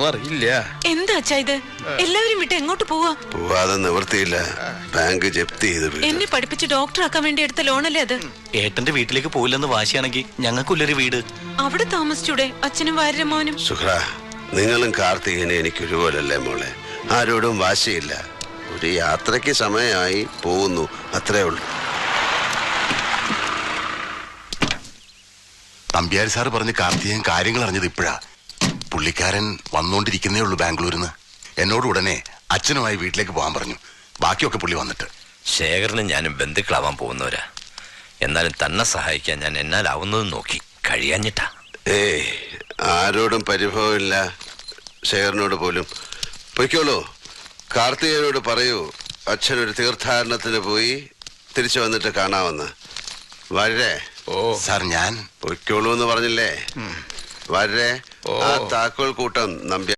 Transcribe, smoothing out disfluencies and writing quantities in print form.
അറിയില്ല. എന്താ അച്ഛാ ഇത്? എല്ലാവരും വിട്ട് എങ്ങോട്ട് പോവാ? പോവാതെ നിവൃത്തിയില്ല. ബാങ്ക് ജപ്തി ചെയ്ത് എന്നെ പഠിപ്പിച്ച് ഡോക്ടറാക്കാൻ വേണ്ടി എടുത്ത ലോണല്ലേ അത്? ഏട്ടന്റെ വീട്ടിലേക്ക് പോയില്ലെന്ന് വാശിയാണെങ്കിൽ ഞങ്ങൾക്കുള്ളൊരു വീട് അവിടെ താമസിച്ചൂടെ അച്ഛനും വാര്യരമോനും? സുഹ്ര, നിങ്ങളും കാർത്തികനെ എനിക്ക് ഒരുപോലല്ലേ മോളെ. ആരോടും വാശിയില്ല. ഒരു യാത്രയ്ക്ക് സമയമായി പോകുന്നു, അത്രേ ഉള്ളൂ. നമ്പ്യാർ സാറ് പറഞ്ഞ് കാർത്തികൻ കാര്യങ്ങൾ അറിഞ്ഞത് ഇപ്പോഴാ. പുള്ളിക്കാരൻ വന്നുകൊണ്ടിരിക്കുന്നേ ഉള്ളൂ ബാംഗ്ലൂരിന്ന്. എന്നോട് ഉടനെ അച്ഛനുമായി വീട്ടിലേക്ക് പോകാൻ പറഞ്ഞു. ബാക്കിയൊക്കെ പുള്ളി വന്നിട്ട്. ശേഖരനും ഞാനും ബന്ധുക്കളാവാൻ പോകുന്നവരാ. എന്നാലും തന്നെ സഹായിക്കാൻ ഞാൻ എന്നാലാവുന്നതും നോക്കി. കഴിയാഞ്ഞിട്ടാ. ആരോടും പരിഭവമില്ല, ശേഖരനോട് പോലും. പൊയ്ക്കോളൂ. കാർത്തികനോട് പറയൂ അച്ഛനൊരു തീർത്ഥാടനത്തിന് പോയി തിരിച്ചു വന്നിട്ട് കാണാമെന്ന്. വരേ. സാർ ഞാൻ പൊയ്ക്കോളൂ എന്ന് പറഞ്ഞില്ലേ? വരേ. ആ താക്കോൽ കൂട്ടം നമ്പ്യാർ